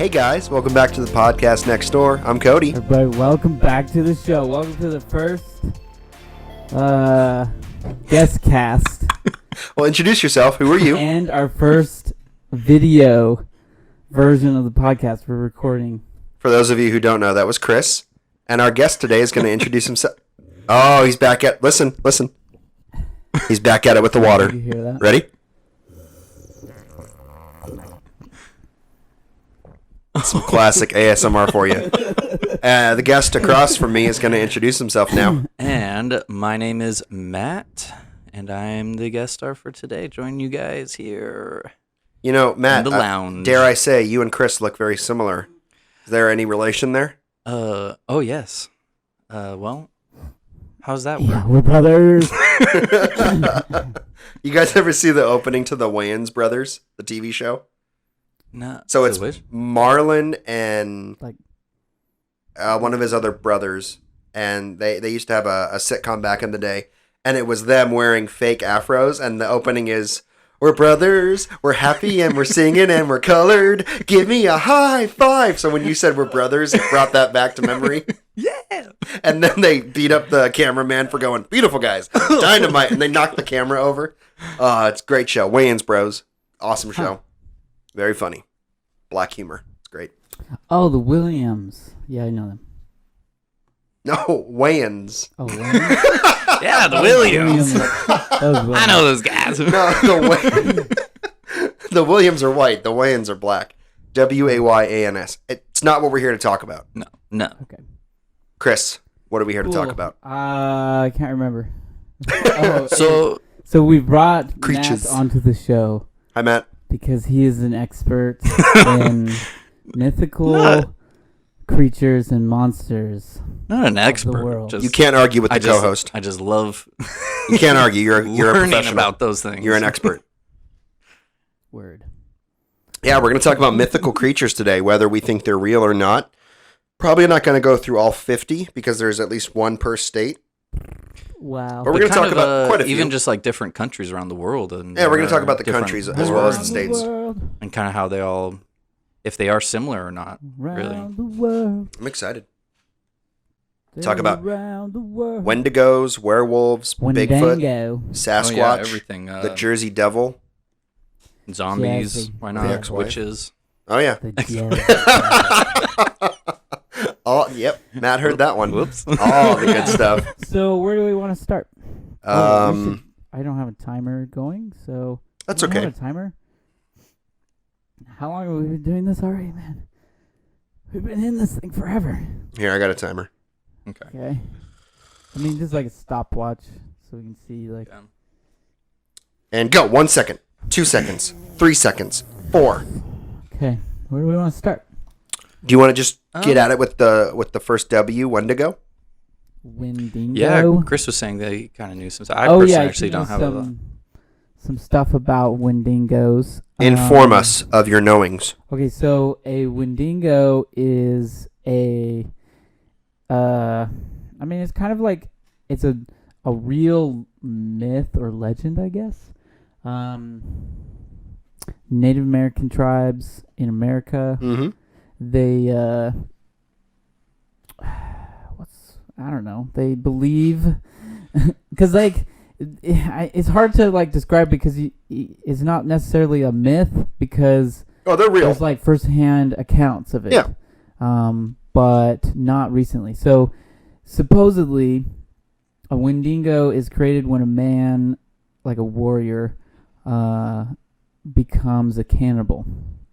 Hey guys, welcome back to the podcast next door. I'm Cody. Everybody, welcome back to the show. Welcome to the first Guestcast. Well, introduce yourself. Who are you? And our first video version of the podcast we're recording. For those of you who don't know, that was Chris. And our guest today is going to introduce himself. Oh, he's back at... Listen. He's back at it with the water. Did you hear that? Ready? Some classic ASMR for you. The guest across from me is going to introduce himself now. And my name is Matt, and I'm the guest star for today. Join you guys here. You know, Matt, in the lounge. Dare I say, you and Chris look very similar. Is there any relation there? Oh yes. Well, how's that work? Yeah, we're brothers. You guys ever see the opening to the Wayans Brothers, the TV show? No. So it's Marlon and one of his other brothers, and they used to have a sitcom back in the day, and it was them wearing fake afros, and the opening is, "We're brothers, we're happy, and we're singing, and we're colored. Give me a high five." So when you said we're brothers, it brought that back to memory. Yeah. And then they beat up the cameraman for going, "Beautiful guys, dynamite," and they knocked the camera over. It's a great show. Wayans Bros. Awesome show. Huh. Very funny. Black humor. It's great. Oh, the Williams. Yeah, I know them. No, Wayans. Oh, Wayans? Yeah, the Williams. Williams. I know those guys. No, the Williams are white. The Wayans are black. Wayans. It's not what we're here to talk about. No. Okay. Chris, what are we here to talk about? I can't remember. So we brought Creatures Matt onto the show. Hi, Matt. Because he is an expert in mythical creatures and monsters. Not an the expert. world. You can't argue with the co-host. I just love You can't argue. You're a learning professional. about those things. You're an expert. Word. Yeah, we're going to talk about mythical creatures today, whether we think they're real or not. Probably not going to go through all 50 because there's at least one per state. Wow. But we're going to talk about quite a few. Even just like different countries around the world. And yeah, we're going to talk about the countries as well as the states. And kind of how they all, if they are similar or not, really. The world. I'm excited. Talk about the world. Wendigos, werewolves, Bigfoot, Sasquatch, Oh, yeah, everything. the Jersey Devil. Zombies. Jazzy. Why The not? ex-wife. Witches. Oh, yeah. Oh, yep. Matt heard that one. Whoops. All the good stuff. So where do we want to start? I don't have a timer going, so That's I don't okay. have a timer. How long have we been doing this already, man? We've been in this thing forever. Here, I got a timer. Okay. I mean, just like a stopwatch, so we can see like. Yeah. And go. 1 second. 2 seconds. 3 seconds. 4. Okay. Where do we want to start? Do you want to just get at it with the first W, Wendigo? Wendigo. Yeah, Chris was saying that he kind of knew some stuff. I actually don't have some stuff about Wendigos. Inform us of your knowings. Okay, so a Wendigo is I mean, it's kind of like it's a real myth or legend, I guess. Native American tribes in America. Mm-hmm. They I don't know. They believe because like it's hard to like describe because it's not necessarily a myth because they're real. there's like firsthand accounts of it. Yeah. But not recently. So supposedly a Wendigo is created when a man, like a warrior, becomes a cannibal.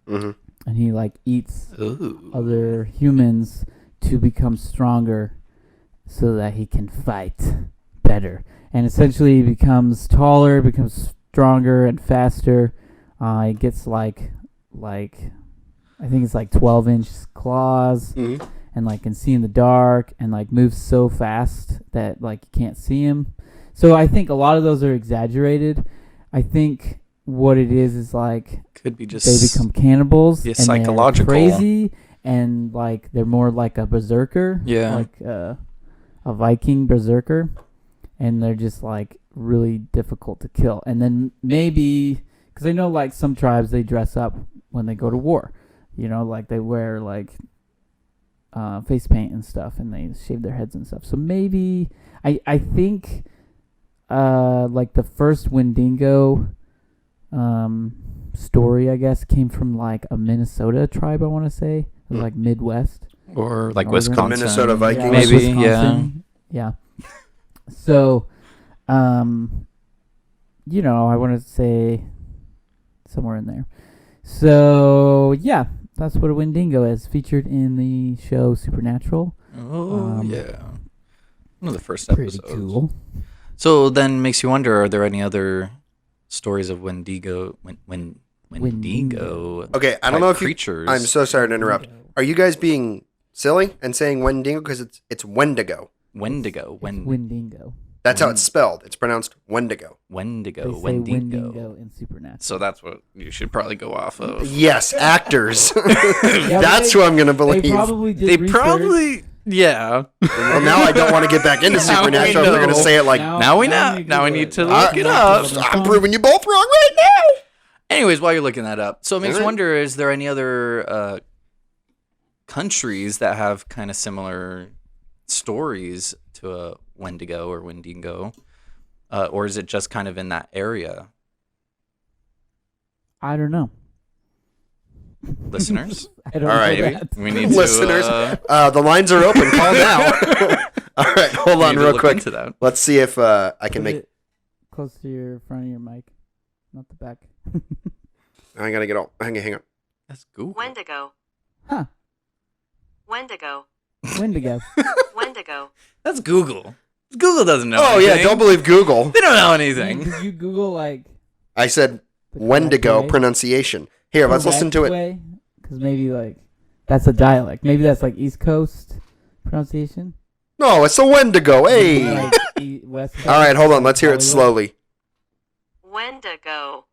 Mm-hmm. And he like eats Ooh. other humans to become stronger so that he can fight better. And essentially he becomes taller, becomes stronger and faster. He gets like I think it's like 12-inch claws. Mm-hmm. And like can see in the dark and like moves so fast that like you can't see him. So I think a lot of those are exaggerated. I think what it is like Could be just they become cannibals and psychological. they're crazy and like they're more like a berserker, like a Viking berserker, and they're just like really difficult to kill. And then maybe because I know like some tribes they dress up when they go to war. like they wear like face paint and stuff, and they shave their heads and stuff. So maybe I think like the first Wendigo story, I guess, came from like a Minnesota tribe. I want to say like Midwest or like Northern. Wisconsin, Minnesota Vikings, yeah, maybe. Wisconsin. Yeah. So, I want to say somewhere in there. So yeah, that's what a Wendigo is, featured in the show Supernatural. Oh yeah, one of the first Pretty episodes. cool. So then makes you wonder: are there any other stories of Wendigo? Wendigo. Okay, I don't know if creatures. I'm so sorry to interrupt. Are you guys being silly and saying Wendigo because it's Wendigo? Wendigo. Wendigo. That's how it's spelled. It's pronounced Wendigo. Wendigo. They say Wendigo. Wendigo in Supernatural. So that's what you should probably go off of. Yes, actors. Yeah, That's who I'm going to believe. They probably did They research. probably, yeah. Well, now I don't want to get back into Now Supernatural. we They're going to know. say it like, Now we know. Now we need to look it up. I'm proving you both wrong right now. Anyways, while you're looking that up, so it makes you Alright. wonder: is there any other countries that have kind of similar stories to a Wendigo or Wendigo, or is it just kind of in that area? I don't know. Listeners, I don't All right, know maybe that. we need to Listeners, the lines are open. Call now. All right, hold on real quick. Into that. Let's see if I can Put make. it close to your front of your mic, not the back. I gotta get all. Hang on. That's Google. Wendigo. Huh. Wendigo. Wendigo. Wendigo. That's Google. Google doesn't know. Oh anything. yeah, don't believe Google. They don't know anything. Did you Google like I said the Wendigo correct way? pronunciation. Here, let's listen to it. Because maybe like that's a dialect. Maybe that's like East Coast pronunciation. No, it's a Wendigo. Hey. Like West Coast, All right, hold on. Let's hear it Hollywood. slowly. Wendigo.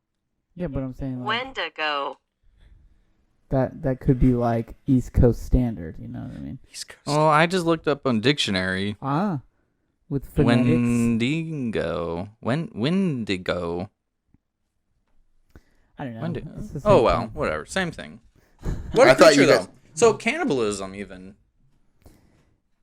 Yeah, but I'm saying like, Wendigo. that could be like East Coast standard. You know what I mean? East Coast. Well, I just looked up on dictionary. With phonetics. Wendigo. Wendigo. I don't know. Wendigo. It's the Oh same well, thing. whatever. Same thing. What I a thought creature, you guys- though. So cannibalism, even.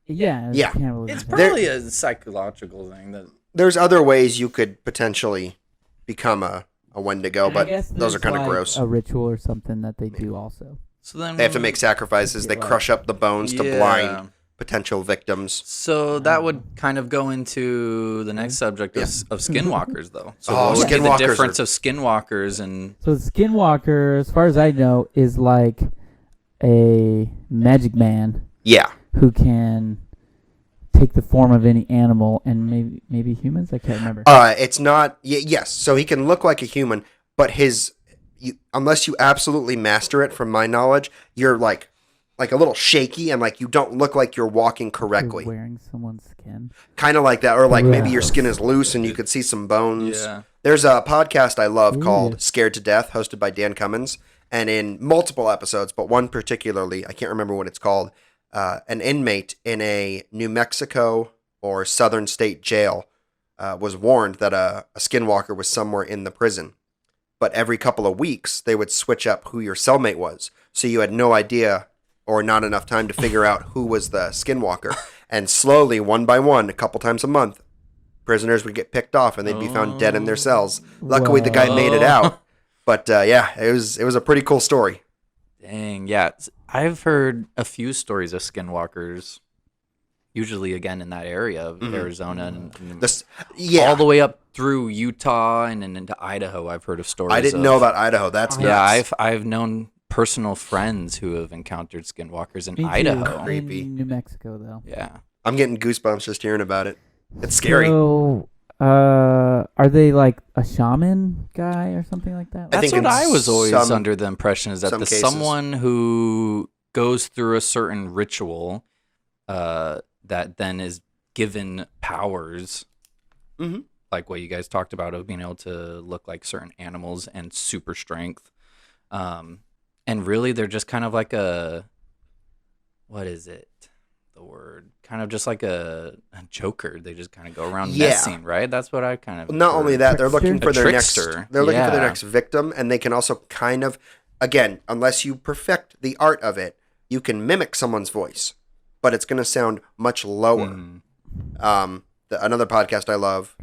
Yeah. It's Yeah. cannibalism. It's probably a psychological thing that. There's other ways you could potentially become a Wendigo, And I but guess those are there's, kind of like, gross. A ritual or something that they do also. So then They have to make sacrifices. They Yeah. crush up the bones to blind potential victims. So that would kind of go into the next subject of skinwalkers, though. So Oh, what would be the skinwalkers difference are- of skinwalkers and So Skinwalker, as far as I know, is like a magic man Yeah. who can take the form of any animal and maybe humans. I can't remember. It's not. Yes. So he can look like a human, but unless you absolutely master it, from my knowledge, you're like a little shaky and like you don't look like you're walking correctly. You're wearing someone's skin. Kind of like that, or like maybe your Gross. skin is loose and you could see some bones. yeah. There's a podcast I love Ooh. called Scared to Death, hosted by Dan Cummins, and in multiple episodes, but one particularly, I can't remember what it's called. An inmate in a New Mexico or southern state jail was warned that a skinwalker was somewhere in the prison. But every couple of weeks, they would switch up who your cellmate was. So you had no idea or not enough time to figure out who was the skinwalker. And slowly, one by one, a couple times a month, prisoners would get picked off and they'd be found dead in their cells. Luckily, the guy made it out. But yeah, it was a pretty cool story. Dang, yeah. I've heard a few stories of skinwalkers, usually again in that area of Arizona and all the way up through Utah and then into Idaho. I've heard of stories. I didn't know about Idaho. That's nuts. Yeah, I've known personal friends who have encountered skinwalkers in Me too. Idaho. Creepy. In New Mexico, though. Yeah. I'm getting goosebumps just hearing about it. It's scary. So, are they like a shaman guy or something like that? I That's think what in I was always some- under the impression is that some the cases. someone who goes through a certain ritual that then is given powers, Mhm. like what you guys talked about of being able to look like certain animals and super strength. And really they're just kind of like what is it? The word kind of just like a joker. They just kind of go around Yeah. messing, right? That's what I kind of Not only that, they're looking Trickster? for A their trickster. next. They're looking for their Yeah. next victim, and they can also kind of. again, unless you perfect the art of it, you can mimic someone's voice, but it's going to sound much lower. Another podcast I love,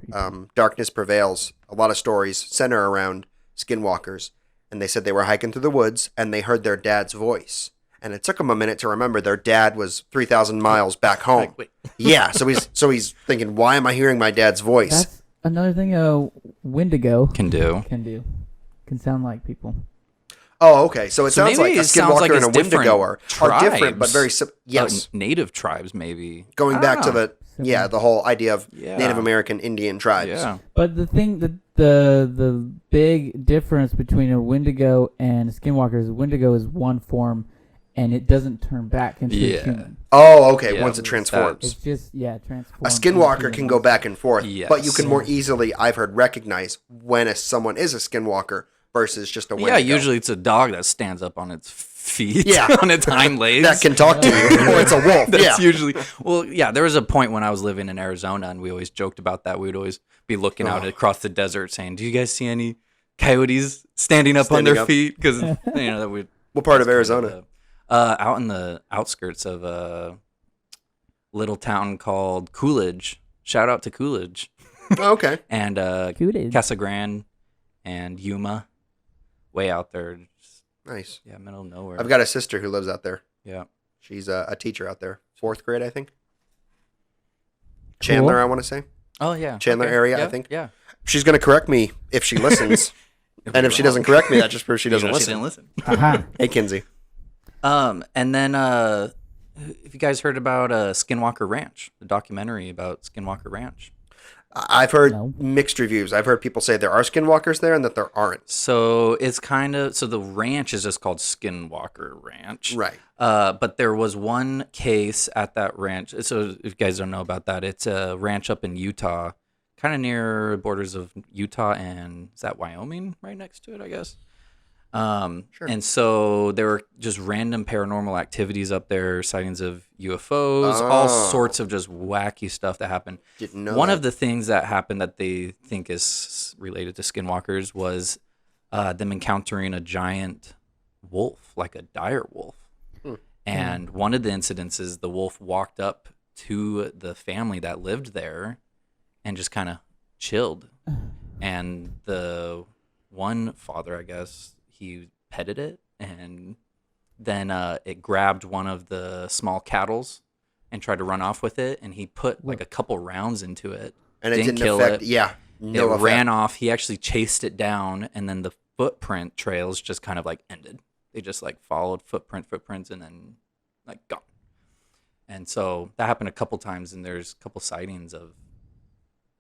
Darkness Prevails, a lot of stories center around skinwalkers, and they said they were hiking through the woods and they heard their dad's voice. And it took them a minute to remember their dad was 3,000 miles back home. Yeah, so he's thinking, why am I hearing my dad's voice? That's another thing a Wendigo Can do. Can sound like people. Oh, okay. So it sounds like maybe a it sounds like skinwalker and a it's different Wendigo are different, but tribes. very yes. Native tribes, maybe. Going back to Ah, the whole idea of Yeah. Native American Indian tribes. Yeah. But the thing that the big difference between a Wendigo and a Skinwalker is a Wendigo is one form, and it doesn't turn back into a human. Oh, okay. Yeah, Once it transforms. It's just transforms. A skinwalker can go back and forth, Yes. but you can more easily, I've heard, recognize when someone is a skinwalker versus just a Wendigo. Yeah, usually it's a dog that stands up on its feet, Yeah. on its hind legs. that can talk to you, or it's a wolf. That's Yeah. usually there was a point when I was living in Arizona, and we always joked about that. We would always be looking out across the desert, saying, "Do you guys see any coyotes standing up on Standing their up. feet?" Because that would. What part of Arizona? Out in the outskirts of a little town called Coolidge. Shout out to Coolidge Oh, okay. and Cooted. Casa Grande and Yuma, way out there. Just, Nice. middle of nowhere. I've got a sister who lives out there. Yeah. She's a teacher out there. 4th grade, I think. Chandler, I want to say. Oh yeah. Chandler area, I Yeah, think. Yeah. She's going to correct me if she listens. And if she doesn't correct me, that just proves she doesn't listen. She didn't listen. Aha. Hey, Kinsey. And then if you guys heard about Skinwalker Ranch, the documentary about Skinwalker Ranch. I've heard No. mixed reviews. I've heard people say there are skinwalkers there and that there aren't. So it's the ranch is just called Skinwalker Ranch. Right. But there was one case at that ranch. So if you guys don't know about that, it's a ranch up in Utah, kind of near borders of Utah and is that Wyoming right next to it, I guess. Sure. And so there were just random paranormal activities up there, sightings of UFOs, all sorts of just wacky stuff that happened. Didn't know One that. of the things that happened that they think is related to skinwalkers was them encountering a giant wolf, like a dire wolf. And one of the incidences, the wolf walked up to the family that lived there and just kind of chilled. And the one father, I guess, he petted it, and then it grabbed one of the small cattles and tried to run off with it, and he put like a couple rounds into it. And it didn't didn't kill affect. it. Yeah. No It effect. ran off. He actually chased it down, and then the footprint trails just kind of like ended. They just like followed footprints, and then like gone. And so that happened a couple times, and there's a couple sightings of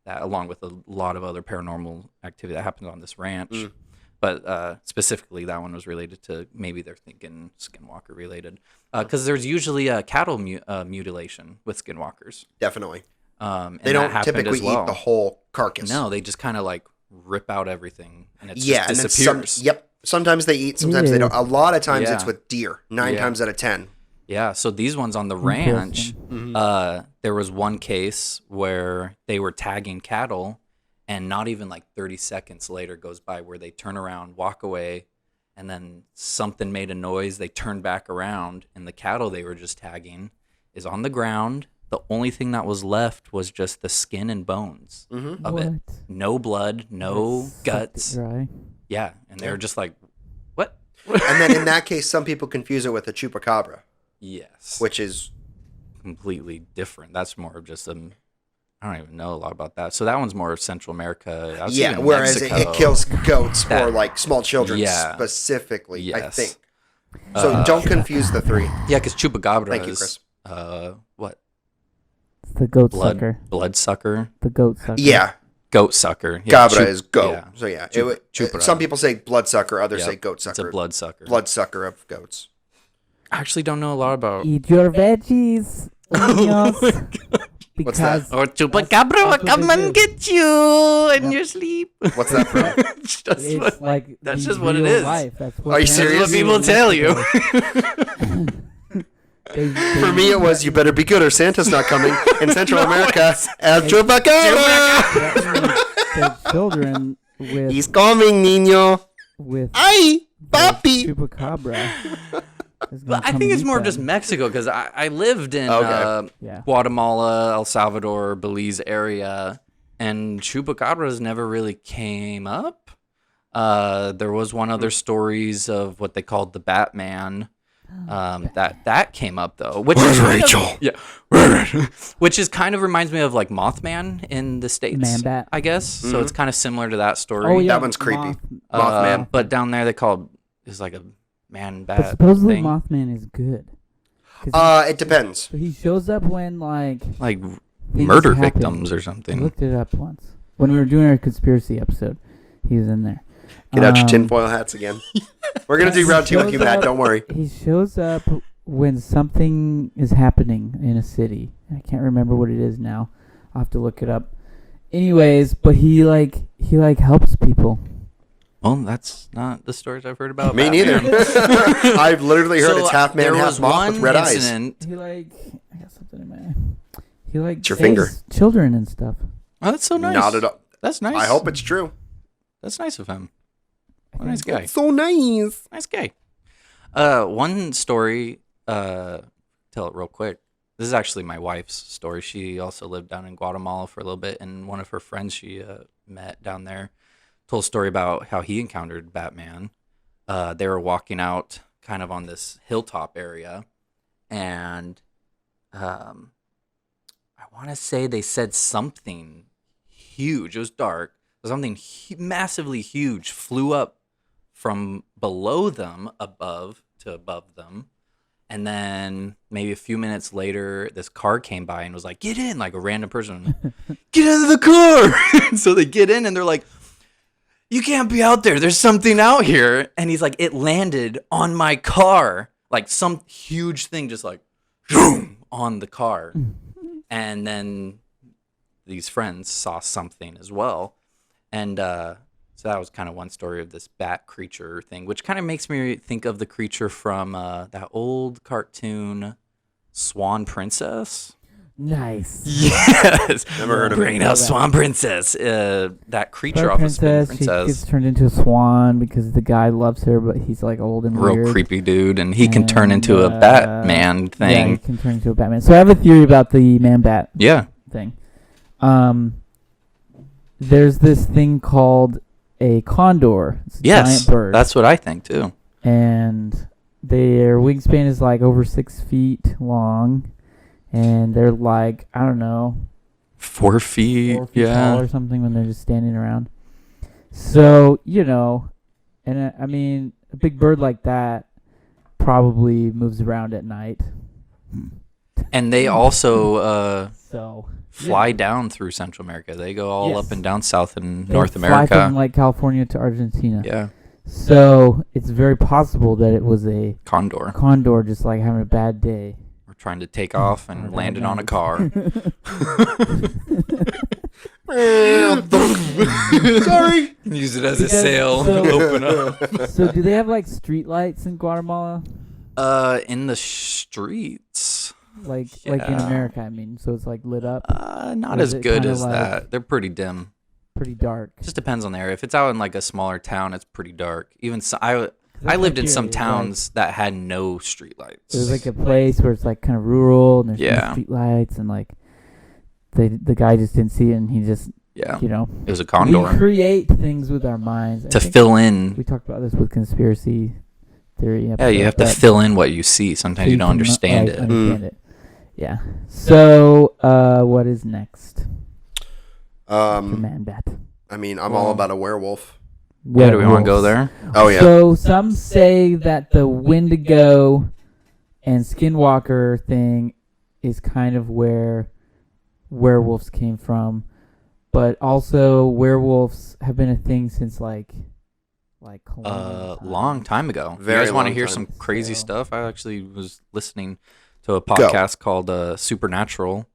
that, along with a lot of other paranormal activity that happened on this ranch. But specifically, that one was related to maybe they're thinking skinwalker related, because there's usually a cattle mutilation with skinwalkers. Definitely. And They that don't happened typically as well. eat the whole carcass. No, they just kind of like rip out everything, and it Yeah, just and then disappears. yep. Sometimes they eat, sometimes they don't. A lot of times Yeah. it's with deer. 9 Yeah. times out of 10. Yeah, so these ones on the ranch, there was one case where they were tagging cattle, and not even like 30 seconds later goes by where they turn around, walk away, and then something made a noise. They turned back around, and the cattle they were just tagging is on the ground. The only thing that was left was just the skin and bones of it. What? No blood, no Sucked it guts. dry. Yeah, and they were just like, what? And then in that case, some people confuse it with a chupacabra, Yes. which is Completely different. That's more of just I don't even know a lot about that. So that one's more Central America. I've seen in whereas it Mexico. kills goats or That- like small children Yeah. specifically, I Yes. think. So don't confuse the three. Yeah, because chupacabra Thank you, is what? It's the goat sucker. Blood sucker, The goat sucker. Yeah, goat sucker. Yeah, cabra is goat. yeah. So yeah, Chupra. some people say bloodsucker, others Yep, say goat It's a sucker. bloodsucker. Bloodsucker of goats. I actually don't know a lot about. Eat your veggies. niños. What's that? Because Or chupacabra will that's what come they and do. get you in your sleep. What's that from? It's just it's what- like that's the just what it real is. Life. That's what Are you that's serious? what people tell you. For me, it was you better be good or Santa's not coming in Central America. El chupacabra. The children with He's coming, niño. with Ay. Papi. Chupacabra. But I think it's more of just Mexico because I lived in Guatemala, El Salvador, Belize area, and chupacabras never really came up. There was one other stories of what they called the Batman. That came up though, which is Rachel? which is kind of reminds me of like Mothman in the States, Man-Bat. I guess. So it's kind of similar to that story. Oh, yeah. That one's creepy. Mothman. But down there they call it like a man-bat. But supposedly thing. Mothman is good. It depends. He shows up when Like things murder happen. victims or I something. looked it up once when we were doing our conspiracy episode. He was in there. Get out your tinfoil hats again. We're going to do round 2 with you, Matt. Don't worry. He shows up when something is happening in a city. I can't remember what it is now. I'll have to look it up. Anyways, but he helps people. Well, that's not the stories I've heard about. Me Batman. neither. I've literally heard it's half man, there half was moth one with red eyes. incident. I got something in my. He It's your saves finger. children and stuff. Oh, that's so nice. Not at all. That's nice. I hope it's true. That's nice of him. What a nice guy. So nice. Nice guy. One story. Tell it real quick. This is actually my wife's story. She also lived down in Guatemala for a little bit, and one of her friends she met down there told a story about how he encountered Batman. They were walking out kind of on this hilltop area, and I want to say they said something huge. It was dark. Something massively huge flew up from below them above them. And then maybe a few minutes later, this car came by and was like, get in, like a random person. Get out of the car. So they get in and they're like, you can't be out there. There's something out here. And he's like, it landed on my car. Like some huge thing just like boom, on the car. And then these friends saw something as well. And so that was kind of one story of this bat creature thing, which kind of makes me think of the creature from that old cartoon Swan Princess. Nice. Yes. Never heard of it. Bringing out Swan Princess. That creature Swan off of Spin Princess, she Princess. gets turned into a swan because the guy loves her, but he's like old and Real weird. creepy dude, and he can turn into a Batman thing. Yeah, he can turn into a Batman. So I have a theory about the man-bat Yeah. thing. There's this thing called a condor. It's a giant bird. That's what I think too. And their wingspan is like over 6 feet long. And they're like, I don't know, 4 feet. 4 feet Yeah. tall or something when they're just standing around. So, and I mean, a big bird like that probably moves around at night. And they also So fly down through Central America. They go all Yes. up and down South and they North fly America. from like California to Argentina. Yeah. So it's very possible that it was a Condor. condor just like having a bad day. We're trying to take off and Or landed bad on a night. car. Sorry. Use it as a Because- sail. so- Open up. So do they have like street lights in Guatemala? In the streets. Like in Yeah. America, I mean. So it's like lit up, Not Or as is it good kinda as like- that. They're pretty dim. pretty dark. Just depends on the area. If it's out in like a smaller town, it's pretty dark. Even so, I That's lived like in some here, towns that had no streetlights. There's like a place where it's like kind of rural and there's Yeah. no street lights and like the guy just didn't see it and he just Yeah, you know it was a we condor create things with our minds. I to think fill in. we talked about this with conspiracy theory. Yeah, episode, you have to but fill in what you see. Sometimes so you don't can, understand like, it. Understand it. Yeah. So what is next? The man bat. I mean, I'm all about a werewolf. Yeah, do we want to go there? Oh yeah. So some say that the Wendigo and Skinwalker thing is kind of where werewolves came from, but also werewolves have been a thing since like colonial times. Long time ago. Very You guys want to long hear time. some crazy So- stuff? I actually was listening to a podcast called Supernatural.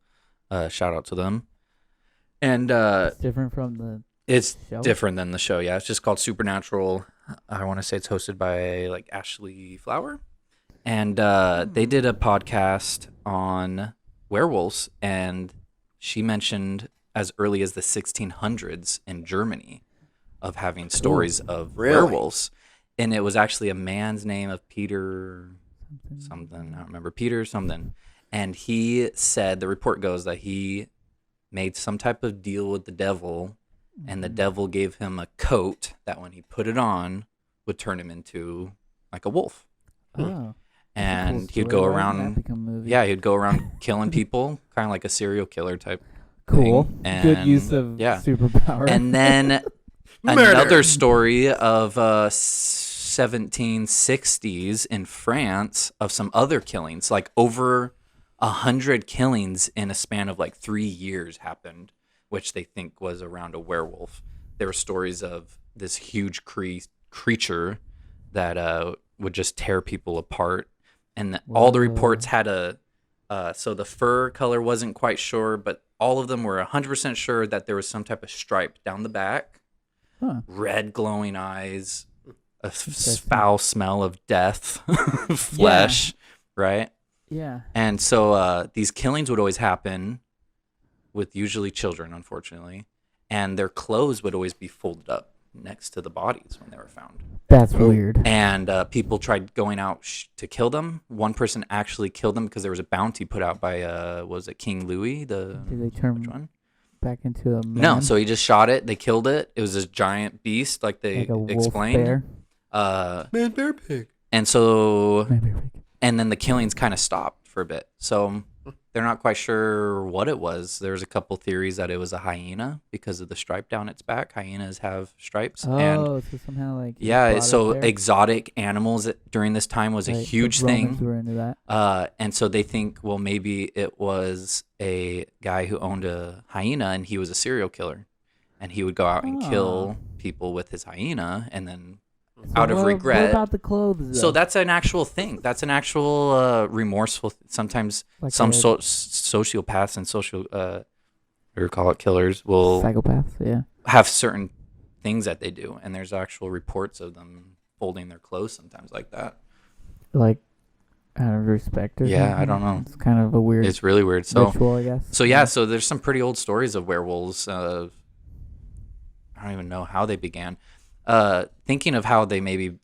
Shout out to them. And It's different from the it's show. different than the show. Yeah, it's just called Supernatural. I want to say it's hosted by like Ashley Flower, and they did a podcast on werewolves, and she mentioned as early as the 1600s in Germany of having stories of Really? werewolves, and it was actually a man's name of Peter something. I don't remember. Peter something. And he said, the report goes that he made some type of deal with the devil, and the devil gave him a coat that when he put it on would turn him into like a wolf. Oh. And Cool he'd story. go Why didn't around, that become a movie? yeah, he'd go around killing people, kind of like a serial killer type Cool. thing. And, Good use of superpower. And then another story of 1760s in France of some other killings, like over 100 killings in a span of like 3 years happened, which they think was around a werewolf. There were stories of this huge creature that would just tear people apart, and all the reports had so the fur color wasn't quite sure, but all of them were 100% sure that there was some type of stripe down the back, red glowing eyes, a foul smell of death, flesh, right? Yeah. And so these killings would always happen with usually children, unfortunately, and their clothes would always be folded up next to the bodies when they were found. That's weird. And people tried going out to kill them. One person actually killed them because there was a bounty put out by, was it King Louis? Did they turn which one? back into a man? No, so he just shot it. They killed it. It was this giant beast, like they like a wolf explained. bear? Man, bear pig. And so, Man, bear pig. and then the killings kind of stopped for a bit. So they're not quite sure what it was. There's a couple theories that it was a hyena because of the stripe down its back. Hyenas have stripes. Oh, And so somehow like yeah, so there. exotic animals during this time was a Right, huge the Romans thing. were into that. And so they think, well, maybe it was a guy who owned a hyena and he was a serial killer. And he would go out and kill people with his hyena, and then out of regret. What about the clothes? So though? that's an actual thing. That's an actual remorseful. Sometimes Like some a- sociopaths and or call it killers will Psychopaths, yeah. have certain things that they do, and there's actual reports of them folding their clothes sometimes like that. Like out of respect or Yeah, something? I don't know. It's kind of a weird It's really weird. So ritual, I guess. So yeah, so there's some pretty old stories of werewolves. I don't even know how they began. Thinking of how they maybe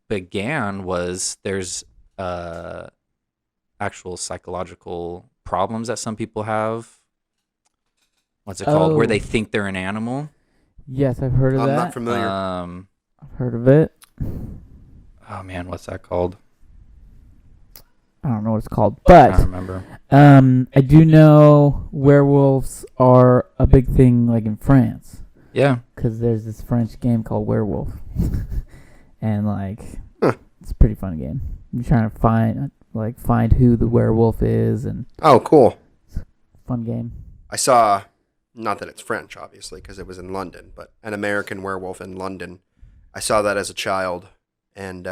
began was there's actual psychological problems that some people have. What's it called? Where they think they're an animal. Yes, I've heard of I'm that. not familiar. I've heard of it. Oh man, what's that called? I don't know what it's called, I don't but remember. I do know werewolves are a big thing, like in France, Yeah. because there's this French game called Werewolf, and like Huh. it's a pretty fun game. You're trying to find who the werewolf is, and Oh, cool. fun game. I saw, not that it's French, obviously, because it was in London, but an American Werewolf in London. I saw that as a child, and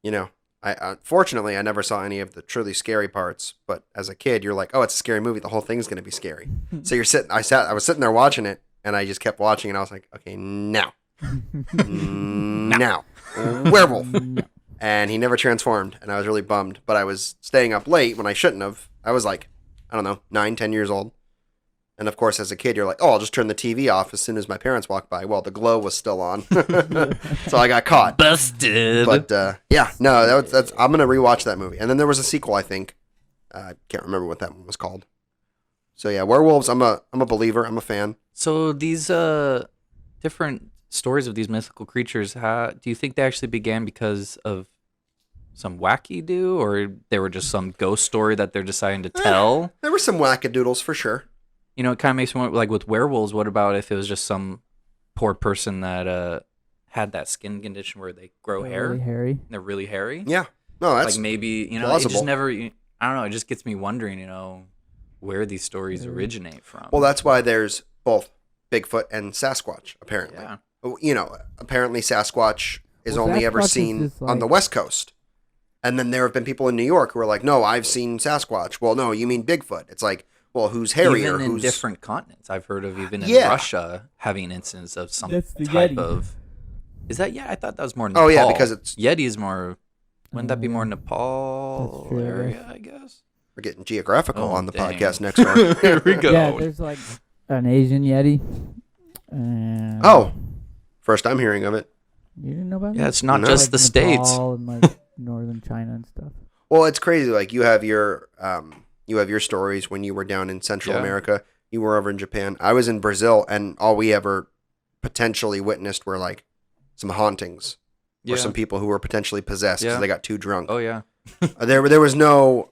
you know, fortunately I never saw any of the truly scary parts. But as a kid, you're like, oh, it's a scary movie. The whole thing's gonna be scary. So I was sitting there watching it, and I just kept watching, and I was like, okay, now, now, werewolf. And he never transformed, and I was really bummed. But I was staying up late when I shouldn't have. I was like, I don't know, 9, 10 years old. And of course, as a kid, you're like, oh, I'll just turn the TV off as soon as my parents walk by. Well, the glow was still on. So I got caught. Busted. But yeah, no, that's I'm going to rewatch that movie. And then there was a sequel, I think. I can't remember what that one was called. So yeah, werewolves, I'm a believer. I'm a fan. So these different stories of these mythical creatures, do you think they actually began because of some wacky do, or they were just some ghost story that they're deciding to tell? There were some wackadoodles for sure. You know, it kind of makes me wonder, like with werewolves, what about if it was just some poor person that had that skin condition where they grow hair? Really hairy. They're really hairy? Yeah. No, that's like maybe, you know, plausible. it just never, I don't know, it just gets me wondering, you know, where these stories originate from. well, that's why there's both Bigfoot and Sasquatch, apparently. Yeah. You know, apparently Sasquatch is Well, only ever Sasquatch is seen just on the like- West Coast. And then there have been people in New York who are like, no, I've seen Sasquatch. Well, no, you mean Bigfoot. It's like, well, who's hairier? Even in who's different continents. I've heard of even in Yeah. Russia having instances of some That's the type Yeti. of... Is that... Yeah, I thought that was more Nepal. Oh, yeah, because it's... Yeti is more... Wouldn't that be more That's Nepal true, I area, I guess? We're getting geographical Oh, on the dang. podcast next round. Here we go. Yeah, there's like an Asian Yeti. Oh, first I'm hearing of it. You didn't know about Yeah, that? it's not No. just the states. Nepal and like northern China and stuff. Well, it's crazy. Like you have your stories when you were down in Central Yeah. America. You were over in Japan. I was in Brazil, and all we ever potentially witnessed were like some hauntings or some people who were potentially possessed because Yeah. they got too drunk. Oh yeah. There was no.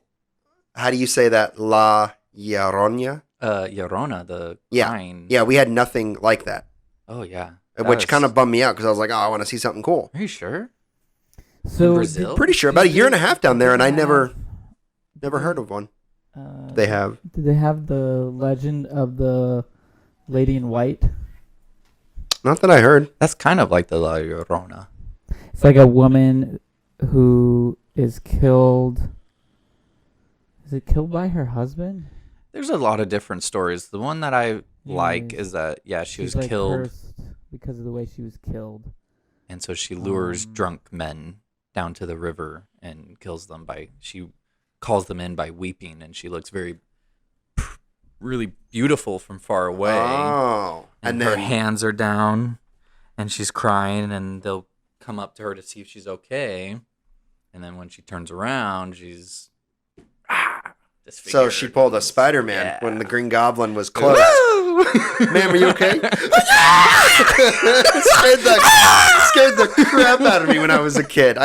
How do you say that? La Llorona. Llorona, the Yeah. crying. Yeah, we had nothing like that, Oh yeah. which kind of bummed me out because I was like, oh, I want to see something cool. Are you sure? So Brazil? Pretty sure about a year and a half down there, and I Did they never have- heard of one. Uh, They have. Did they have the legend of the lady in white? Not that I heard. That's kind of like the La Llorona. It's like a woman who is killed. Is it killed by her husband? There's a lot of different stories. The one that I like Yes. is that she was She's, like, killed, cursed because of the way she was killed. and so she lures Um, drunk men down to the river and kills them she calls them in by weeping, and she looks really beautiful from far away. Oh, and and her then hands are down, and she's crying, and they'll come up to her to see if she's okay. And then when she turns around, she's so she disfigured. pulled a Spider-Man Yeah. when the Green Goblin was closed. Ma'am, are you okay? scared the crap out of me when I was a kid.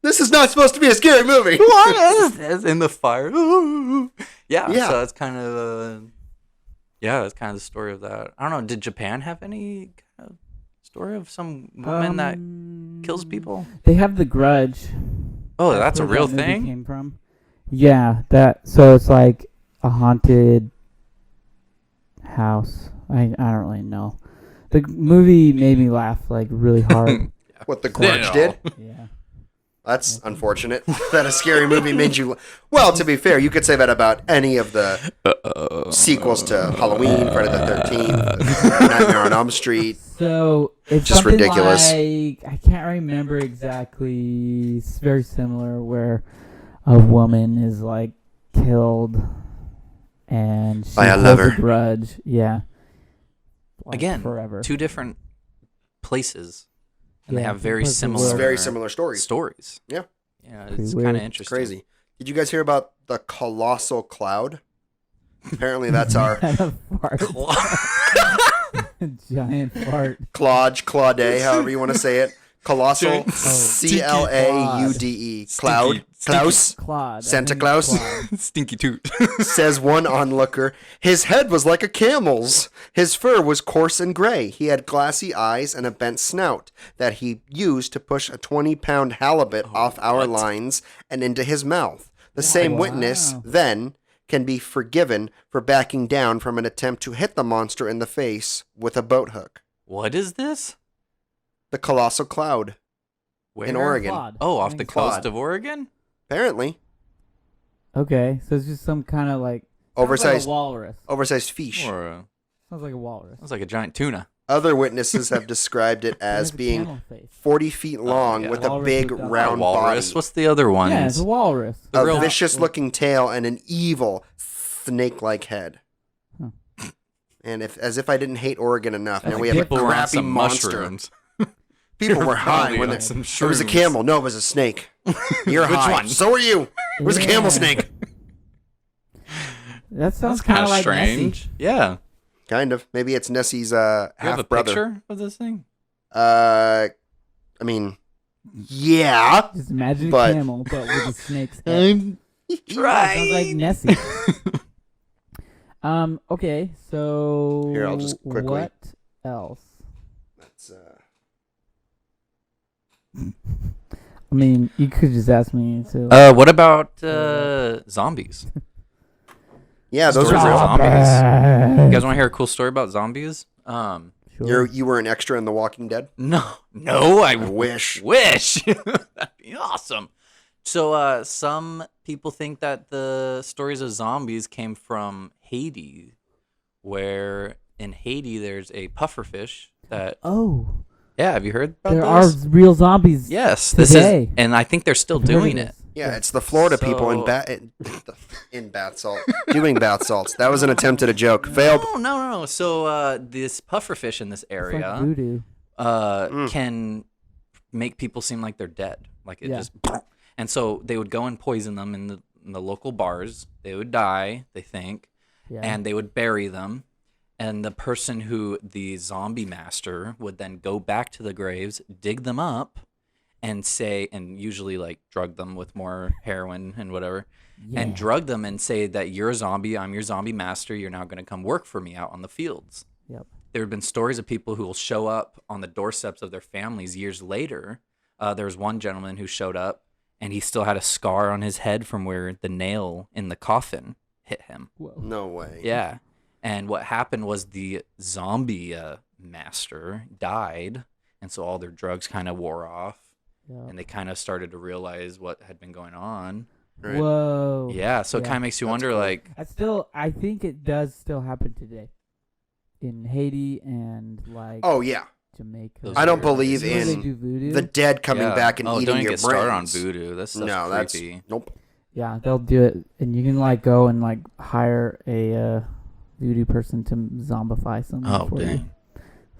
This is not supposed to be a scary movie. What is this in the fire? Yeah. Yeah. So that's kind of that's kind of the story of that. I don't know. Did Japan have any kind of story of some woman that kills people? They have The Grudge. Oh, that's a where real that movie thing. Came from. Yeah, so it's like a haunted house. I don't really know. The movie made me laugh like really hard. What The Grudge did? Yeah. That's unfortunate that a scary movie made you. Well, to be fair, you could say that about any of the sequels to Halloween, Friday the 13th, Nightmare on Elm Street. So it's Just something ridiculous. like, I can't remember exactly. It's very similar where a woman is like killed and she By a holds lover. a grudge. Yeah. Like, Again, forever. two different places, and they Yeah, have very parts of the similar, world. Very similar stories. stories. Yeah. Yeah, Pretty it's weird. kind of It's interesting. Crazy. Did you guys hear about the colossal cloud? Apparently, that's our Fart. Giant fart. Claude, however you want to say it. Colossal, Stinky Claude. Cloud, Klaus, Claude. I Santa think Claus? Claude. Stinky toot. says one onlooker. His head was like a camel's. His fur was coarse and gray. He had glassy eyes and a bent snout that he used to push a 20-pound halibut off our lines and into his mouth. The same witness, Wow. then, can be forgiven for backing down from an attempt to hit the monster in the face with a boat hook. What is this? The colossal cloud. Where? In Oregon. Claude. Oh, I off think the it's coast Claude. of Oregon? Apparently. Okay, so it's just some kind of like Oversized Sounds like a walrus. oversized fish. Or Sounds like a walrus. sounds like a giant tuna. Other witnesses have described it as It has a being camel face. 40 feet long yeah. with a Walrus big with the- round walrus. body. What's the other ones? Yeah, it's a walrus. The A real- vicious-looking tail and an evil snake-like head. Huh. And as if I didn't hate Oregon enough, now That's we have a People were on crappy some monster. mushrooms. People You're were high probably when on it some was a shrooms. camel. No, it was a snake. You're Which high. one? So are you. It was a camel Yeah. snake. That sounds That's kind kind of of like strange. Nessie. Yeah. Kind of. Maybe it's Nessie's You have a half-brother. picture of this thing? I mean, yeah. Just imagine But- a camel, but with a snake's head. Right. Sounds like Nessie. Okay, so Here, I'll just quickly- what else? That's, I mean, you could just ask me to. What about zombies? yeah, those Stories are of real. zombies. You guys want to hear a cool story about zombies? Sure. You were an extra in The Walking Dead? No, I I wish. wish. That'd be awesome. So, some people think that the stories of zombies came from Haiti, where in Haiti there's a pufferfish that. Oh, Yeah, have you heard about there are this? real zombies. Yes, today. and I think they're still I've heard of doing it. this. Yeah, it's the Florida people in bath salt doing bath salts. That was an attempt at a joke. Failed. No. So this pufferfish in this It's like area voodoo. can make people seem like they're dead. Like it just, and so they would go and poison them in the local bars. They would die, they think, and they would bury them. And the person the zombie master would then go back to the graves, dig them up, and usually like drug them with more heroin and whatever, and drug them and say that you're a zombie, I'm your zombie master, you're now going to come work for me out on the fields. Yep. There have been stories of people who will show up on the doorsteps of their families years later. There was one gentleman who showed up, and he still had a scar on his head from where the nail in the coffin hit him. Whoa. No way. Yeah. And what happened was the zombie master died, and so all their drugs kind of wore off, and they kind of started to realize what had been going on. Right. Whoa. Yeah, so it kind of makes you wonder, cool. like... I think it does still happen today. In Haiti and, like... Oh, yeah. Jamaica. I don't believe Where they in do voodoo. the dead coming back and eating don't your get started on brains. voodoo. That's creepy. Nope. Yeah, they'll do it, and you can like go and like hire a voodoo person to zombify someone Oh, for you, dang.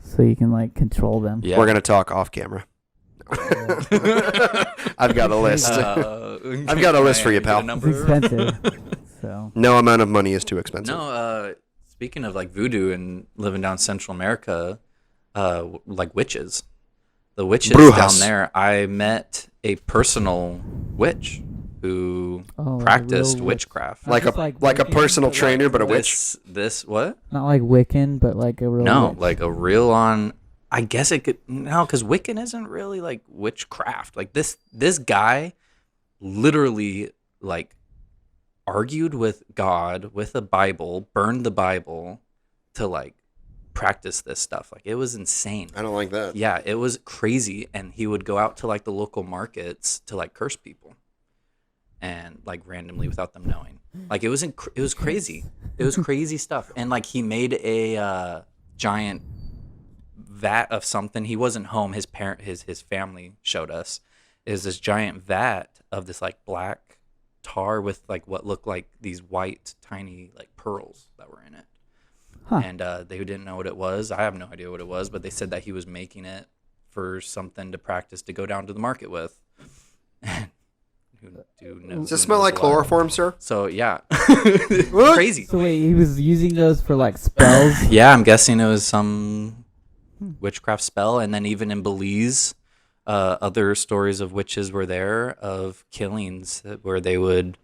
so you can like control them. Yeah. We're gonna talk off camera. I've got a list. I've got a list for you, pal. It's expensive, so No amount of money is too expensive. No, speaking of like voodoo and living down Central America, like witches. The witches Brujas. down there, I met a personal witch who like a practiced real witch. witchcraft. Not Like just a like like a Wiccan, personal but trainer, but a witch. This what? not like Wiccan, but like a real No, witch. like a real on. I guess it could no, because Wiccan isn't really like witchcraft. Like this guy, literally like argued with God with the Bible, burned the Bible to like practice this stuff. Like it was insane. I don't like that. Yeah, it was crazy, and he would go out to like the local markets to like curse people, and like randomly without them knowing. Like it was crazy. It was crazy stuff. And like he made a giant vat of something. He wasn't home. His family showed us. It was this giant vat of this like black tar with like what looked like these white tiny like pearls that were in it. Huh. And they didn't know what it was. I have no idea what it was, but they said that he was making it for something to practice to go down to the market with. Does it smell like chloroform, sir? So yeah, crazy. So wait, he was using those for like spells. Yeah, I'm guessing it was some witchcraft spell. And then even in Belize, other stories of witches were there, of killings where they would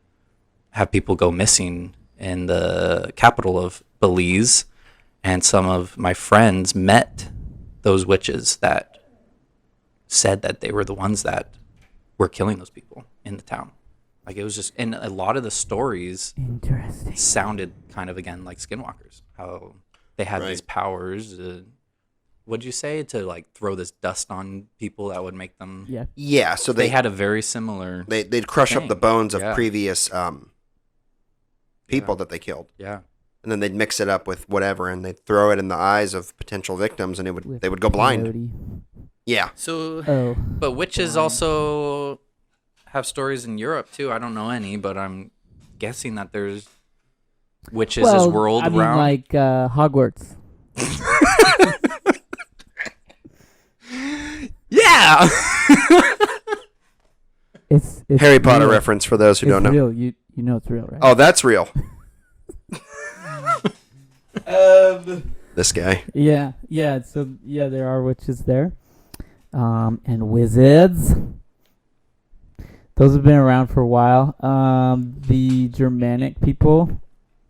have people go missing in the capital of Belize. And some of my friends met those witches that said that they were the ones that were killing those people in the town. Like it was just, and a lot of the stories Interesting. sounded kind of again like skinwalkers, how they had these powers. What'd you say, to like throw this dust on people that would make them? Yeah. Yeah. So They had a very similar. they'd crush up thing. the bones of Yeah. previous people that they killed, Yeah. and then they'd mix it up with whatever, and they'd throw it in the eyes of potential victims, and With they would go blind. coyote. Yeah. So, Oh. but witches also have stories in Europe too. I don't know any, but I'm guessing that there's witches as world I mean, around. like Hogwarts. Yeah. It's Harry Potter real. reference for those who It's don't know. real. You know it's real, right? Oh, that's real. This guy. Yeah. So yeah, there are witches there, and wizards. Those have been around for a while. The Germanic people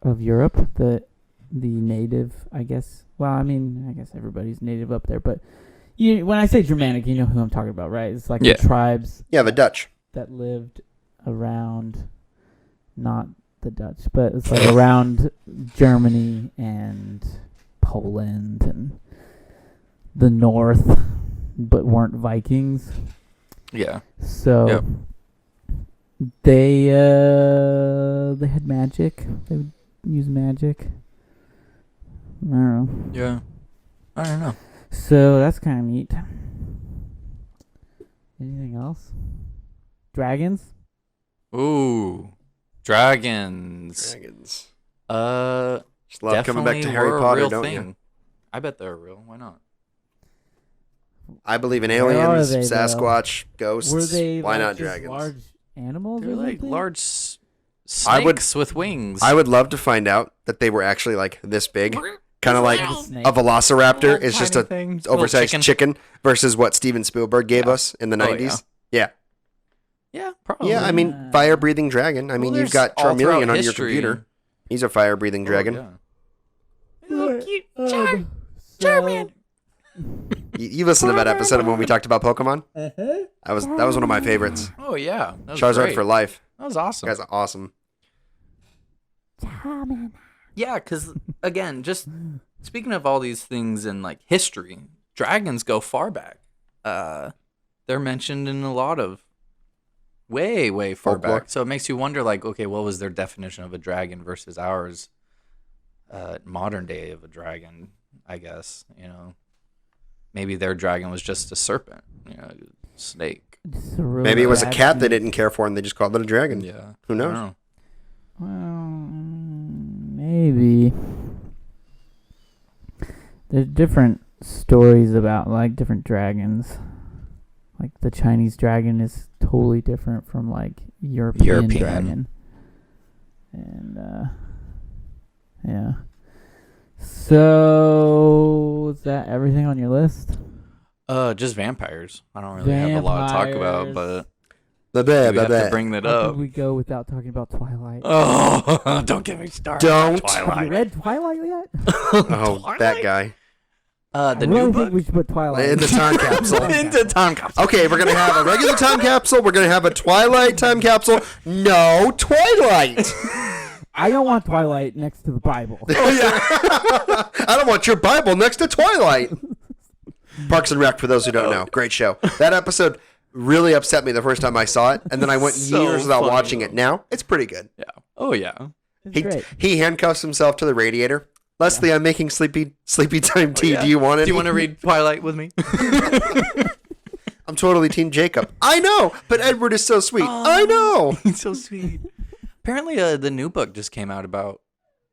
of Europe, the native, I guess. Well, I mean, I guess everybody's native up there, but when I say Germanic, you know who I'm talking about, right? It's like the tribes Yeah, the Dutch. that lived around, not the Dutch, but it's like around Germany and Poland and the north, but weren't Vikings. Yeah. So Yep. they had magic. They would use magic. I don't know. Yeah. I don't know. So that's kind of neat. Anything else? Dragons? Ooh, dragons. Dragons. Just love coming back to Harry were a Potter, real don't thing. you? I bet they're real. Why not? I believe in Where are aliens, they, though? Sasquatch, ghosts. Were they Why like, not just dragons? large animals? They're or like something? large I would- snakes with wings. I would love to find out that they were actually like this big, kind of like Snake. a velociraptor Little is just tiny a thing, little oversized chicken versus what Steven Spielberg gave Yeah. us in the Oh, 90s. Yeah. Yeah, probably. Yeah, I mean, Yeah. fire-breathing dragon. I mean, Well, you've got there's all Charmeleon throughout on your history. computer. He's a fire-breathing dragon. Oh, Look, Charmander. Charmander. You listened to that episode of when we talked about Pokemon? That was one of my favorites. Oh yeah, that was Charizard great. for life. That was awesome. You guys are awesome. Yeah, because again, just speaking of all these things in like history, dragons go far back. They're mentioned in a lot of way far Folklore. back. So it makes you wonder, like, okay, what was their definition of a dragon versus ours? Modern day of a dragon, I guess. Maybe their dragon was just a serpent, snake. Just a real Maybe it was a bad cat they snake. didn't care for and they just called it a dragon. Yeah, Who I knows? don't know. Well, maybe. There's different stories about like different dragons. Like the Chinese dragon is totally different from like European. dragon. And yeah. So is that everything on your list? Just vampires. I don't really have a lot to talk about, Vampires. but we have to bring that How up. could we go without talking about Twilight? Oh, don't get me started. Don't. Have you Twilight. read Twilight yet? Oh, that guy. The I new really book. think we should put Twilight In the time capsule. Into time capsule. Okay, we're going to have a regular time capsule. We're going to have a Twilight time capsule. No, Twilight. I don't want Twilight next to the Bible. Oh, yeah. I don't want your Bible next to Twilight. Parks and Rec, for those who don't know. Great show. That episode really upset me the first time I saw it, and then I went So years without funny. watching it. Now, it's pretty good. Yeah. Oh yeah. It's great. He handcuffs himself to the radiator. Leslie, I'm making sleepy time tea. yeah. Do you want it? Do you want to read Twilight with me? I'm totally Team Jacob. I know, but Edward is so sweet. Oh. I know. He's so sweet. Apparently, the new book just came out about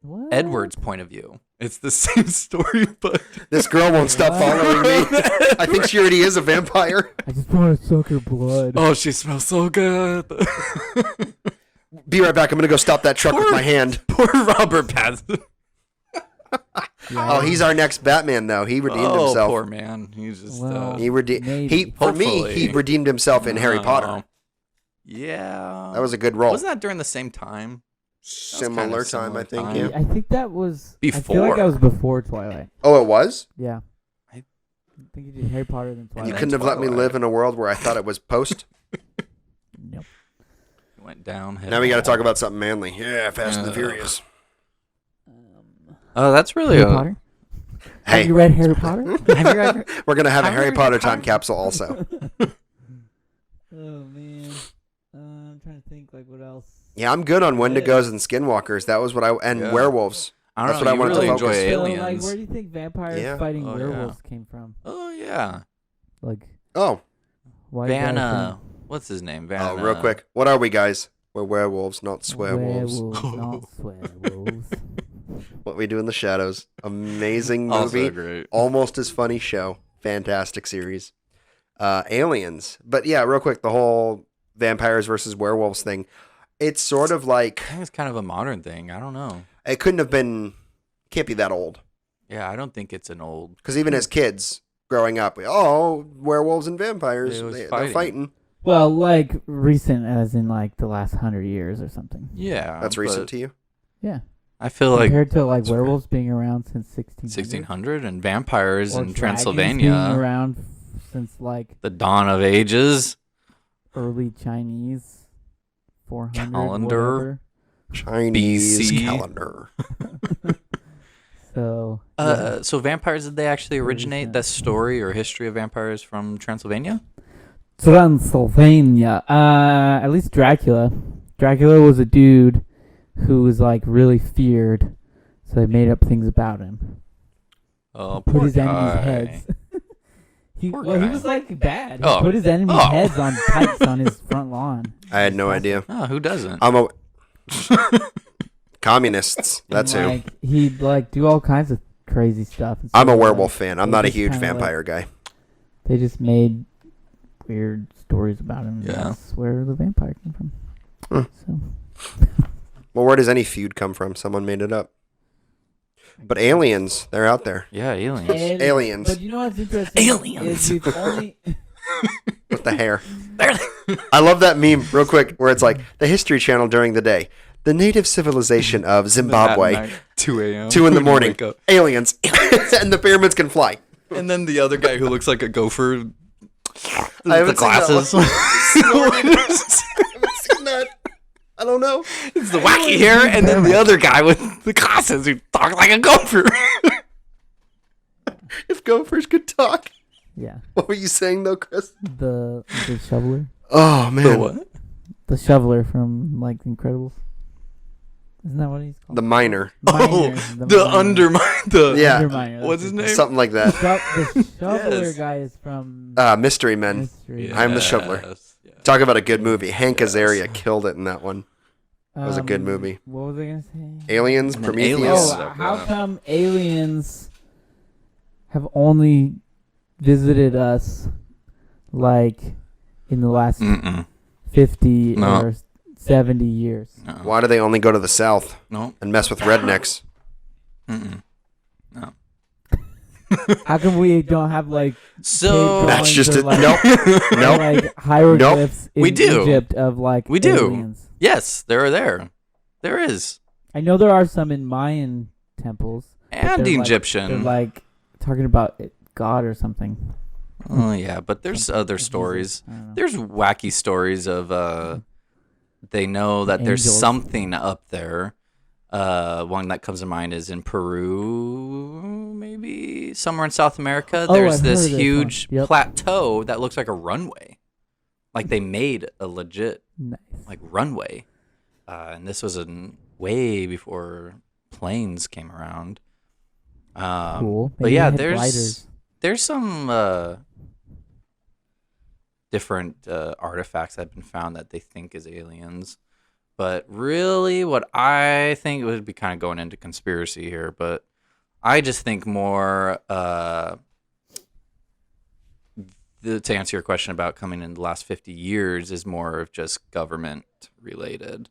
What? Edward's point of view. It's the same story, but This girl won't stop following me. I think she already is a vampire. I just want to suck her blood. oh, she smells so good. Be right back. I'm going to go stop that truck with my hand. Poor Robert Pattinson. Oh, he's our next Batman, though. He redeemed Oh, himself. poor man. He's just. Well, He Maybe. for me, he Hopefully. redeemed himself in Harry Oh. Potter. Yeah. That was a good role. Wasn't that during the same time? Similar kinda time, I similar think. time. Yeah. I think that was I feel Before. like that was before Twilight. Oh, it was? Yeah. I- think you did Harry Potter than You Twilight. then couldn't have let me Twilight. live in a world where I thought it was post. Nope. Went downhill. Now we got to talk about something manly. Yeah, Fast and the Ugh. Furious. Oh, that's really Harry a. Potter. Hey, Have you read Harry Potter? Have you read? we're gonna have a Have you Harry read Potter Harry time Potter? capsule also. Oh man. I'm trying to think like what else. Yeah, I'm good on Yeah. Wendigos and Skinwalkers. That was what and Yeah. werewolves. I don't That's know. what I You wanted to really focus. enjoy So, aliens. like, where do you think vampires Yeah. fighting Oh, yeah. werewolves came from? Oh yeah. Like, Oh, why? do you guys Vanna. What's his name? Vanna. oh, real quick. What are we, guys? We're werewolves, not think swearwolves. Werewolves, not swearwolves. What We Do in the Shadows. Amazing Also movie. great. Almost as funny show. Fantastic series. Aliens. But yeah, real quick, the whole vampires versus werewolves thing. It's sort of like I think it's kind of a modern thing. I don't know. it couldn't have been. Can't be that old. Yeah, I don't think it's an old. Because even as kids growing up, werewolves and vampires, They was they're fighting. fighting. Well, like recent, as in like the last 100 years or something. Yeah, That's recent to you. Yeah. I feel like Compared to like werewolves being around since 1600. 1600 and vampires Or in dragons Transylvania, being around since like the dawn of ages. early Chinese 400 Calendar. whatever. Chinese BC. calendar. So yeah. So vampires, did they actually Pretty originate sad. the story or history of vampires from Transylvania? Transylvania. At least Dracula. Dracula was a dude who was like really feared, so they made up things about him. Oh, Put poor his enemies' guy. heads. he Poor he guy. was like bad. He Oh. put his enemies' Oh. heads on pikes on his front lawn. I had no idea. Oh, who doesn't? I'm a communists. That's And, who. like, he'd like do all kinds of crazy stuff. and I'm a stuff, werewolf like, fan. I'm they not a just huge kinda, like- vampire guy. They just made weird stories about him. Yeah. That's where the vampire came from. Huh. So. Well, where does any feud come from? Someone made it up. But aliens, they're out there. Yeah, aliens. Aliens. But you know what's interesting? Aliens. Is we've only... With the hair. I love that meme, real quick, where it's like the History Channel during the day. The native civilization of Zimbabwe. 2 a.m. 2 in the morning. Wake up. Aliens. And the pyramids can fly. And then the other guy who looks like a gopher. I haven't The glasses. seen that. I don't know. It's the wacky hair, and then the other guy with the glasses who talks like a gopher. If gophers could talk. Yeah. What were you saying, though, Chris? The shoveler. Oh, man. The what? The shoveler from, like, The Incredibles. Isn't that what he's called? The miner. Miner, The undermine. The Yeah. Underminer, What's his name? Something like that. The shoveler Yes. guy is from... Mystery Men. Mystery. I'm the shoveler. Yes, yes. Talk about a good movie. Hank Yes. Azaria killed it in that one. That was a good movie. What was I going to say? Aliens, And then Prometheus. Aliens. Oh, how come aliens have only visited us, like, in the last Mm-mm. 50 No. or 70 years? No. Why do they only go to the south No. and mess with rednecks? Mm-mm. No. How come we don't have, like, So cave That's drawings just or, a like, nope. or, Nope. like hieroglyphs We in do. Egypt of, like, We do. aliens? yes, they're there. There is. I know there are some in Mayan temples. but And they're, like- Egyptian. They're, like, talking about God or something. Oh yeah, but there's other Jesus. stories. I don't know. There's wacky stories of they know that there's Angels. something up there. One that comes to mind is in Peru, maybe somewhere in South America. Oh, There's I've this heard of this huge one. Yep. plateau that looks like a runway. Like they made a legit Nice. like runway. And this was way before planes came around. Cool. But Maybe yeah, they had gliders. there's some different artifacts that have been found that they think is aliens. But really, what I think would be kind of going into conspiracy here, but I just think more to answer your question about coming in the last 50 years is more of just government related.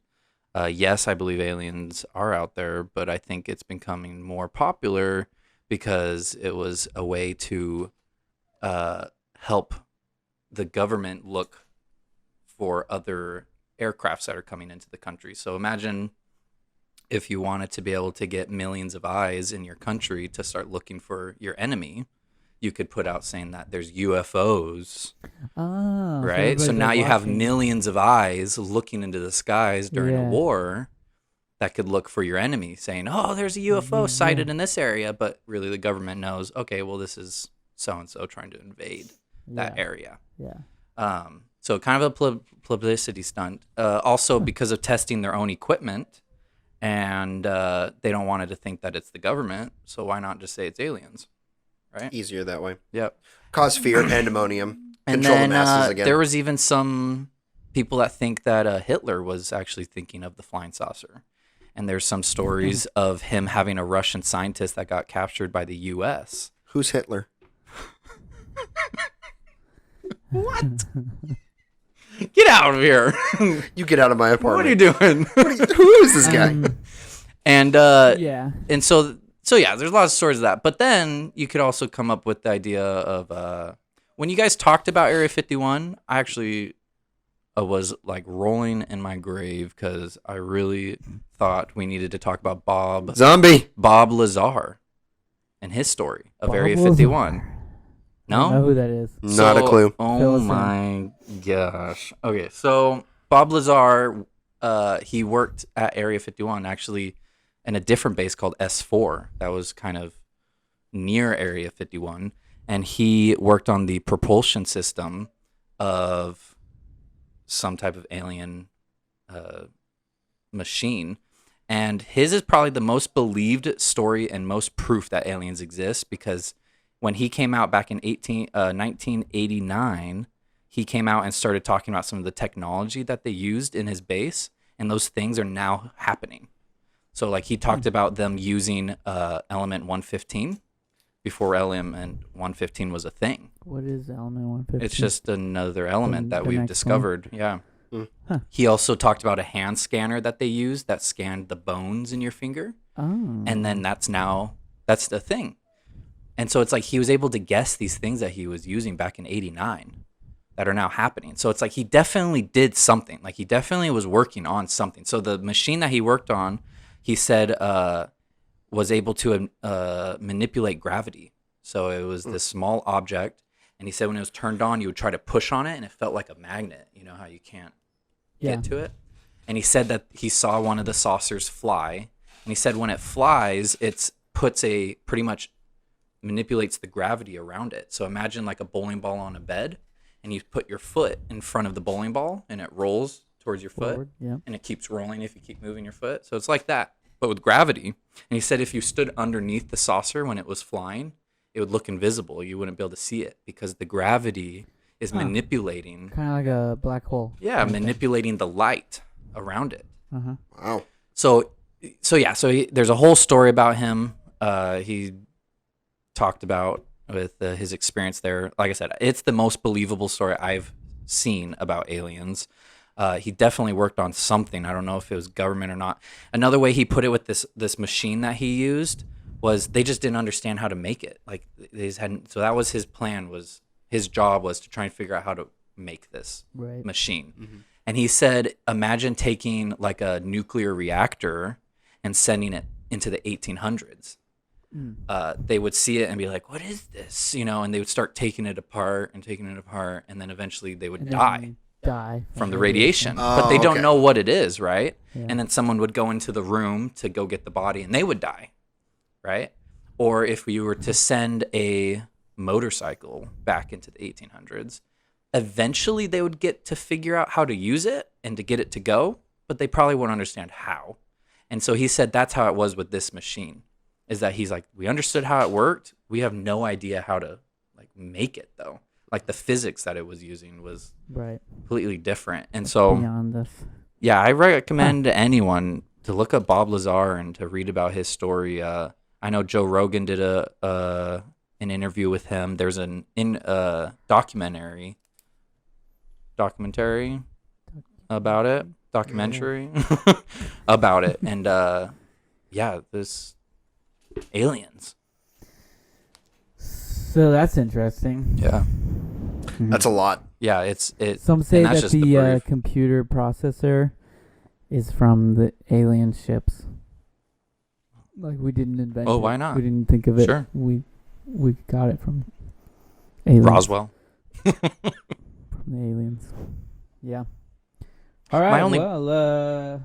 Yes, I believe aliens are out there, but I think it's becoming more popular because it was a way to help the government look for other aircrafts that are coming into the country. So imagine if you wanted to be able to get millions of eyes in your country to start looking for your enemy, you could put out saying that there's UFOs, Ah, right? So everybody's, now like, you have watching. millions of eyes looking into the skies during a Yeah. war that could look for your enemy, saying, oh, there's a UFO sighted in this area. But really the government knows, okay, well, this is so-and-so trying to invade that Yeah. area. Yeah. So kind of a publicity stunt. Also because of testing their own equipment, and they don't want it to think that it's the government. So why not just say it's aliens, right? Easier that way. Yep. Cause fear, pandemonium, And control then the masses again. there was even some people that think that Hitler was actually thinking of the flying saucer. And there's some stories of him having a Russian scientist that got captured by the U.S. Who's Hitler? What? Get out of here! You get out of my apartment. What are you doing? Who is this guy? And Yeah. and so yeah, there's a lot of stories of that. But then you could also come up with the idea of when you guys talked about Area 51, I actually was like rolling in my grave because I really thought we needed to talk about Zombie. Bob Lazar and his story of Bob Area Lazar. 51. I don't know No? who that is. Not a clue. Oh Fill us in. my gosh. Okay, so Bob Lazar, he worked at Area 51 actually in a different base called S4 that was kind of near Area 51, and he worked on the propulsion system of some type of alien machine. And his is probably the most believed story and most proof that aliens exist, because when he came out back in 1989, he came out and started talking about some of the technology that they used in his base, and those things are now happening. So like he talked about them using element 115, before element 115 was a thing. What is element 115? It's just another element that the we've next discovered. Yeah. Huh. He also talked about a hand scanner that they used that scanned the bones in your finger. Oh. And then that's the thing. And so it's like he was able to guess these things that he was using back in 89 that are now happening. So it's like he definitely did something. Like he definitely was working on something. So the machine that he worked on, he said, was able to manipulate gravity. So it was this small object. And he said when it was turned on, you would try to push on it and it felt like a magnet. You know how you can't get to it? And he said that he saw one of the saucers fly. And he said when it flies, it pretty much manipulates the gravity around it. So imagine like a bowling ball on a bed, and you put your foot in front of the bowling ball, and it rolls towards your foot, and it keeps rolling if you keep moving your foot. So it's like that, but with gravity. And he said if you stood underneath the saucer when it was flying, it would look invisible. You wouldn't be able to see it because the gravity is manipulating. Kind of like a black hole. Yeah, manipulating the light around it. Uh-huh. Wow. So there's a whole story about him. He talked about with his experience there. Like I said, it's the most believable story I've seen about aliens. He definitely worked on something. I don't know if it was government or not. Another way he put it with this machine that he used was they just didn't understand how to make it. Like they just hadn't. So that was his plan. Was his job was to try and figure out how to make this machine. Mm-hmm. And he said, imagine taking like a nuclear reactor and sending it into the 1800s. They would see it and be like, what is this? You know, and they would start taking it apart, and then eventually they would die from the radiation. But they don't know what it is, right? Yeah. And then someone would go into the room to go get the body, and they would die, right? Or if we were to send a motorcycle back into the 1800s, eventually they would get to figure out how to use it and to get it to go, but they probably won't understand how. And so he said that's how it was with this machine. Is that he's like, we understood how it worked. We have no idea how to like make it though. Like the physics that it was using was completely different. And so beyond this. Yeah, I recommend anyone to look up Bob Lazar and to read about his story. I know Joe Rogan did an interview with him. There's an documentary about it. About it. And this aliens. So that's interesting. Yeah. Mm-hmm. That's a lot. Yeah, it's some say that the computer processor is from the alien ships. Like we didn't invent it. Oh, why not? We didn't think of it. Sure. We got it from aliens. Roswell. From the aliens. Yeah. All right.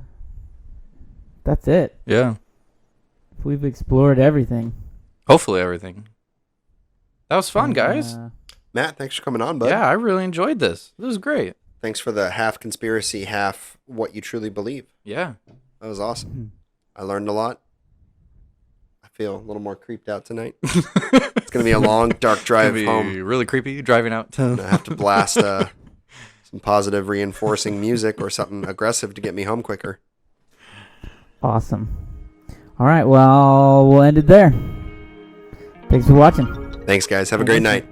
That's it. Yeah. We've explored everything. Hopefully everything. That was fun, guys. Matt, thanks for coming on, bud. Yeah, I really enjoyed this. This was great. Thanks for the half conspiracy, half what you truly believe. Yeah. That was awesome. I learned a lot. I feel a little more creeped out tonight. It's going to be a long, dark drive home. Really creepy driving out. I have to blast some positive reinforcing music or something aggressive to get me home quicker. Awesome. All right, well, we'll end it there. Thanks for watching. Thanks, guys. Have a great night.